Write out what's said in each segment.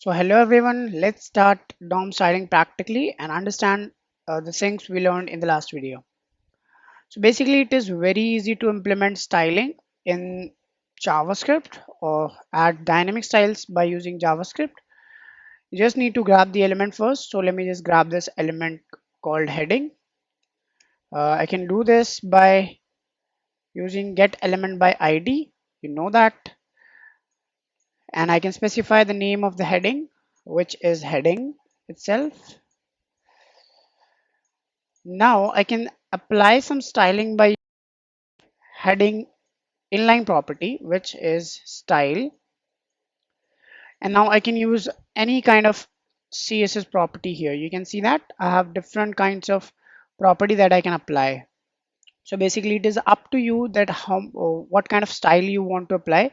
So hello everyone, let's start DOM styling practically and understand the things we learned in the last video. So basically it is very easy to implement styling in JavaScript or add dynamic styles by using JavaScript. You just need to grab the element first. So let me just grab this element called heading. I can do this by using get element by ID. You know that. And I can specify the name of the heading, which is heading itself. Now I can apply some styling by heading inline property, which is style. And now I can use any kind of CSS property here. You can see that I have different kinds of property that I can apply. So basically it is up to you that what kind of style you want to apply.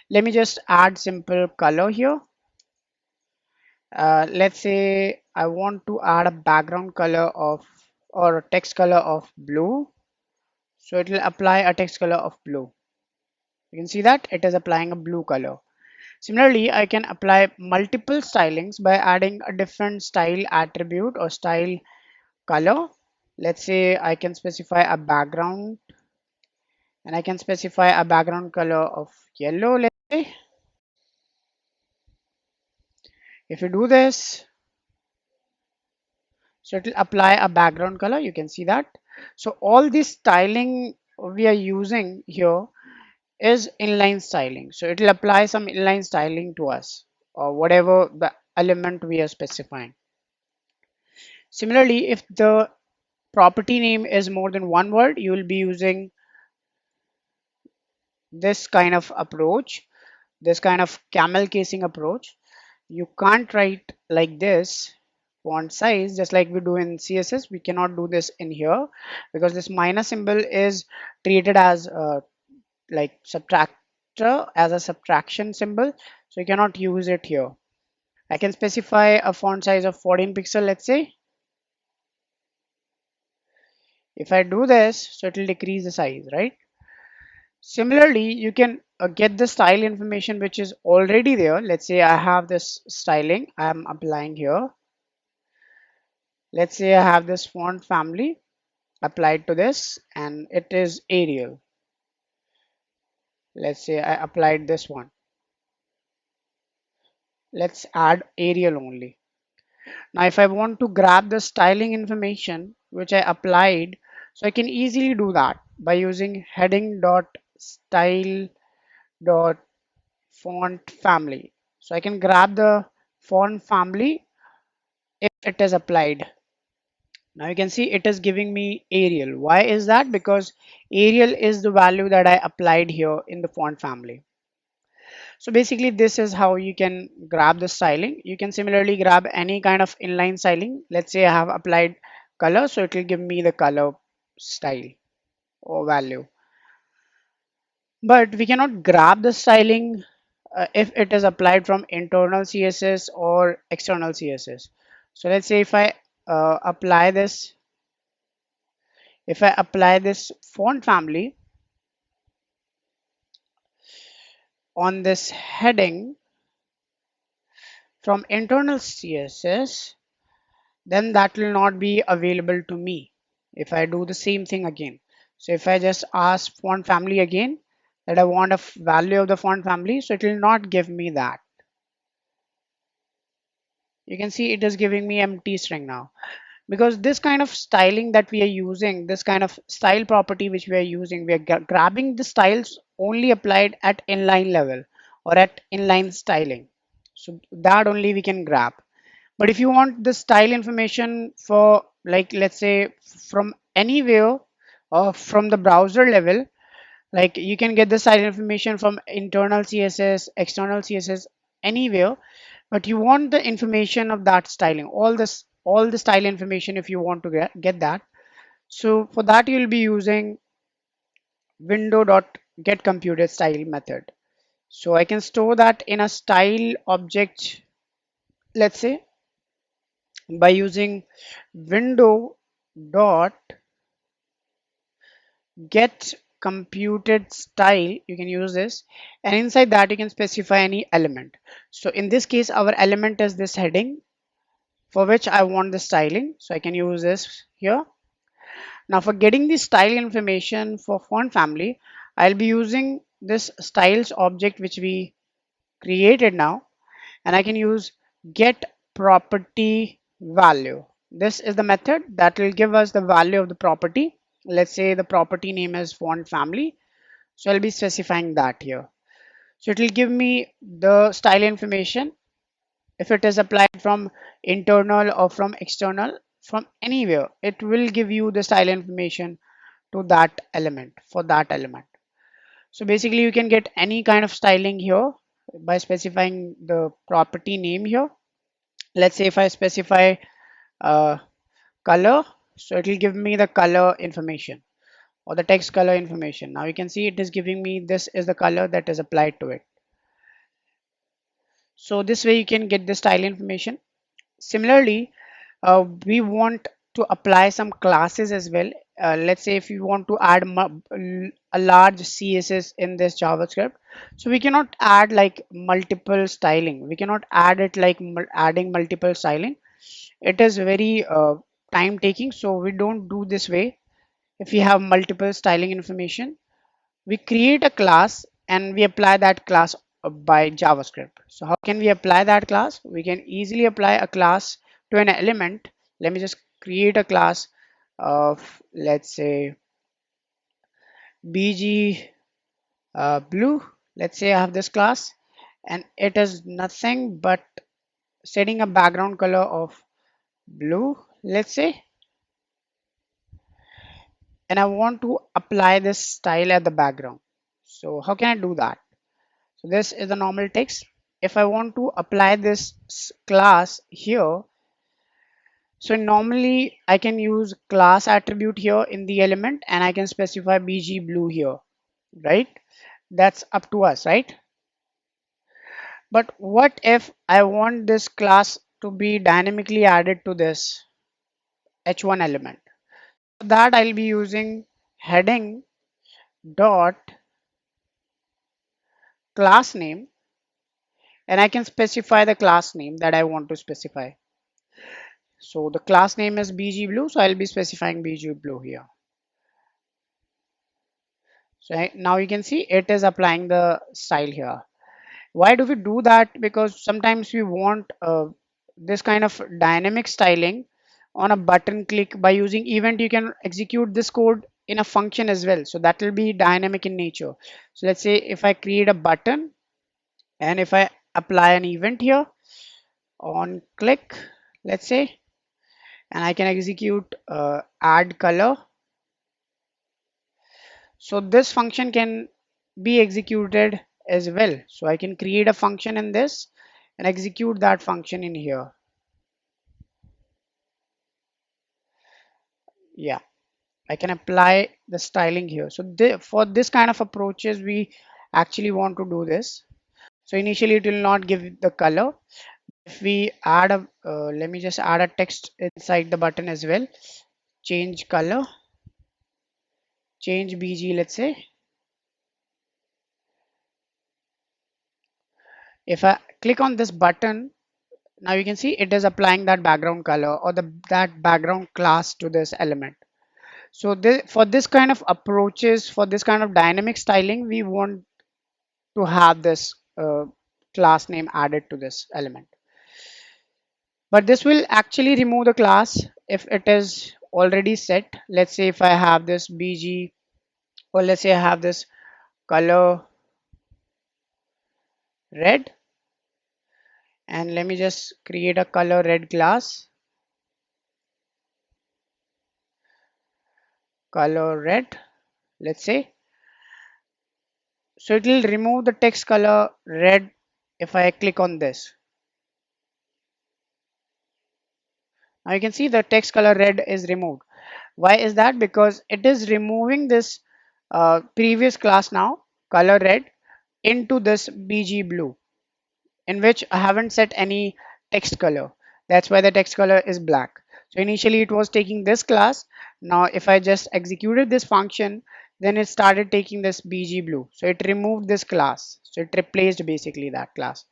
Let me just add simple color here. Let's say I want to add a background color of or a text color of blue. So it will apply a text color of blue. You can see that it is applying a blue color. Similarly, I can apply multiple stylings by adding a different style attribute or style color. Let's say I can specify a background and I can specify a background color of yellow, let's say. If you do this, so it will apply a background color. You can see that. So all this styling we are using here is inline styling. So it will apply some inline styling to us or whatever the element we are specifying. Similarly, if the property name is more than one word, you will be using this kind of approach, this kind of camel casing approach. You can't write like this font size just like we do in CSS. We cannot do this in here because this minus symbol is treated as like subtractor, as a subtraction symbol, so you cannot use it here. I can specify a font size of 14 pixel, let's say. If I do this, so it will decrease the size, right? Similarly, you can get the style information which is already there. Let's say I have this styling I'm applying here. Let's say I have this font family applied to this and it is Arial. Let's say I applied this one. Let's add Arial only. Now if I want to grab the styling information which I applied, so I can easily do that by using heading dot style dot font family. So I can grab the font family if it is applied. Now you can see it is giving me Arial. Why is that? Because Arial is the value that I applied here in the font family. So basically this is how you can grab the styling. You can similarly grab any kind of inline styling. Let's say I have applied color, so it will give me the color style or value. But we cannot grab the styling if it is applied from internal CSS or external CSS. So let's say apply this, if I apply this font family on this heading from internal CSS, then that will not be available to me if I do the same thing again. So if I just ask font family again that I want a value of the font family, so it will not give me that. You can see it is giving me empty string now, because this kind of styling that we are using, this kind of style property which we are using, we are grabbing the styles only applied at inline level or at inline styling. So that only we can grab. But if you want the style information for, like, let's say from anywhere or from the browser level, like you can get the style information from internal CSS, external CSS, anywhere, but you want the information of that styling, all the style information if you want to get that. So for that you'll be using window.getComputed_style method. So I can store that in a style object, let's say, by using window dot get computed style, you can use this, and inside that you can specify any element. So in this case our element is this heading for which I want the styling, so I can use this here. Now for getting the style information for font family, I'll be using this styles object which we created now, and I can use get property value. This is the method that will give us the value of the property. Let's say the property name is font family, so I'll be specifying that here. So it will give me the style information if it is applied from internal or from external, from anywhere it will give you the style information to that element, for that element. So basically you can get any kind of styling here by specifying the property name here. Let's say if I specify uh, color, so it will give me the color information or the text color information. Now you can see it is giving me this is the color that is applied to it. So this way you can get the style information. Similarly, we want to apply some classes as well. Let's say if you want to add a large CSS in this JavaScript, so we cannot add like multiple styling. We cannot add it like adding multiple styling. It is very time taking, so we don't do this way. If we have multiple styling information, we create a class and we apply that class by JavaScript. So how can we apply that class? We can easily apply a class to an element. Let me just create a class of, let's say, bg blue. Let's say I have this class and it is nothing but setting a background color of blue, let's say, and I want to apply this style at the background. So how can I do that? So this is the normal text. If I want to apply this class here, so normally I can use class attribute here in the element and I can specify bg blue here, right? That's up to us, right? But what if I want this class to be dynamically added to this h1 element? For that I'll be using heading dot class name, and I can specify the class name that I want to specify. So the class name is bg blue, so I'll be specifying bg blue here. So now you can see it is applying the style here. Why do we do that? Because sometimes we want this kind of dynamic styling on a button click. By using event, you can execute this code in a function as well, so that will be dynamic in nature. So let's say if I create a button and if I apply an event here on click, let's say, and I can execute add color. So this function can be executed as well. So I can create a function in this and execute that function in here. Yeah, I can apply the styling here. So for this kind of approaches, we actually want to do this. So initially it will not give the color. If we add a, let me just add a text inside the button as well. Change color, change BG, let's say. If I click on this button, now you can see it is applying that background color or that background class to this element. So for this kind of approaches, for this kind of dynamic styling, we want to have this class name added to this element. But this will actually remove the class if it is already set. Let's say if I have this BG, or let's say I have this color red, and let me just create a color red class, color red, let's say. So it will remove the text color red if I click on this. Now you can see the text color red is removed. Why is that? Because it is removing this previous class now, color red, into this BG blue, in which I haven't set any text color. That's why the text color is black. So initially it was taking this class. Now if I just executed this function, then it started taking this bg blue, so it removed this class, so it replaced basically that class.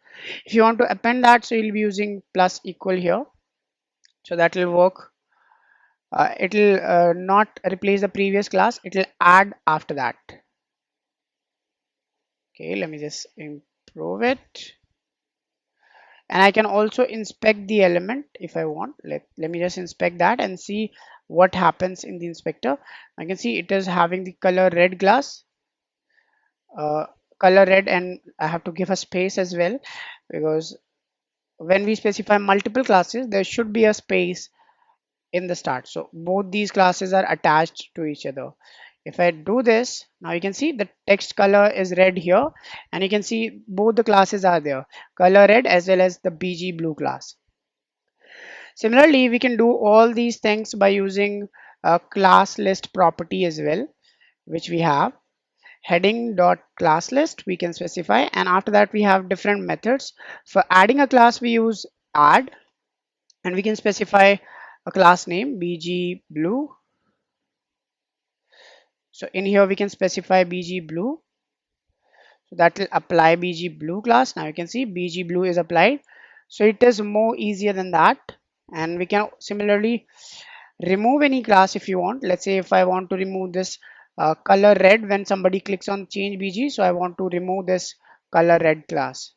If you want to append that, so you'll be using plus equal here, so that will work. It will not replace the previous class, it will add after that. Okay, let me just improve it. And I can also inspect the element if I want. Let me just inspect that and see what happens in the inspector. I can see it is having the color red glass, uh, color red, and I have to give a space as well, because when we specify multiple classes there should be a space in the start, so both these classes are attached to each other. If I do this, now you can see the text color is red here, and you can see both the classes are there, color red as well as the bg blue class. Similarly, we can do all these things by using a class list property as well, which we have heading dot class list we can specify, and after that we have different methods. For adding a class we use add, and we can specify a class name bg blue. So in here we can specify bg blue, so that will apply bg blue class. Now you can see bg blue is applied, so it is more easier than that. And we can similarly remove any class if you want. Let's say if I want to remove this color red when somebody clicks on change bg, so I want to remove this color red class,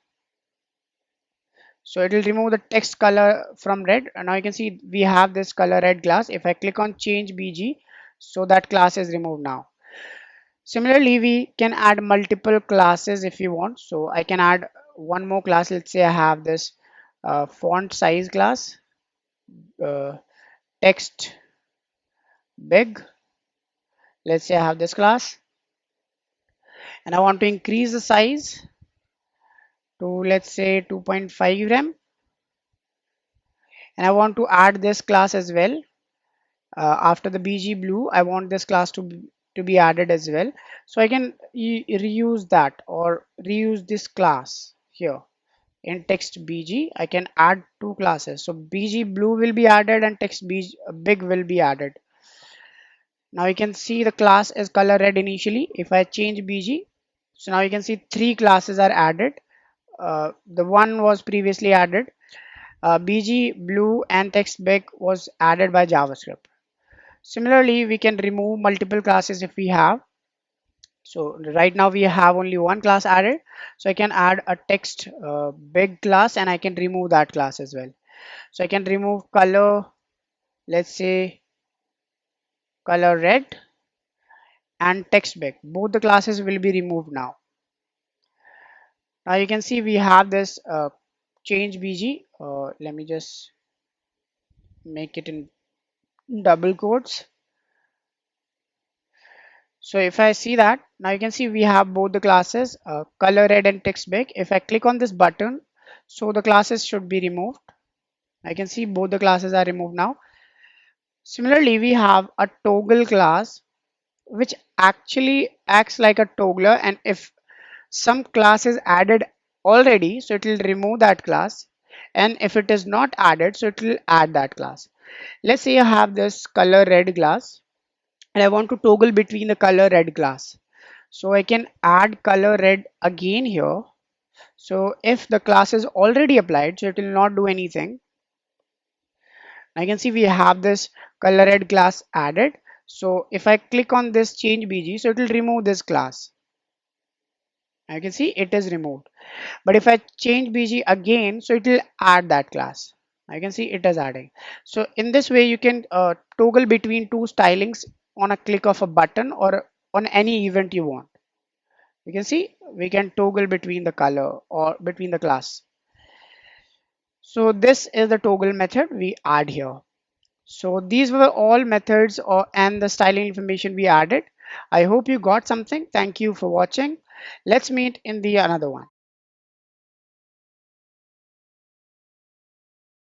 so it will remove the text color from red. And now you can see we have this color red class. If I click on change bg, so that class is removed now. Similarly, we can add multiple classes if you want. So I can add one more class. Let's say I have this font size class, uh, text big. Let's say I have this class and I want to increase the size to, let's say, 2.5 rem, and I want to add this class as well. After the bg blue, I want this class to be added as well, so I can reuse that or reuse this class here. In text bg I can add two classes, so bg blue will be added and text bg big will be added. Now you can see the class is color red initially. If I change bg, so now you can see three classes are added. The one was previously added, bg blue and text big was added by javascript. Similarly, we can remove multiple classes if we have. So right now we have only one class added, so I can add a text big class and I can remove that class as well. So I can remove color, let's say color red, and text big. Both the classes will be removed now. Now you can see we have this change bg. Let me just make it in double quotes. So if I see that, now you can see we have both the classes, color red and text big. If I click on this button, so the classes should be removed. I can see both the classes are removed now. Similarly, we have a toggle class which actually acts like a toggler, and if some class is added already, so it will remove that class, and if it is not added, so it will add that class. Let's say I have this color red class and I want to toggle between the color red class, so I can add color red again here. So if the class is already applied, so it will not do anything. I can see we have this color red class added. So if I click on this change bg, so it will remove this class. I can see it is removed. But if I change bg again, so it will add that class. I can see it is adding. So in this way you can toggle between two stylings on a click of a button or on any event you want. You can see we can toggle between the color or between the class. So this is the toggle method we add here. So these were all methods and the styling information we added. I hope you got something. Thank you for watching. Let's meet in the another one.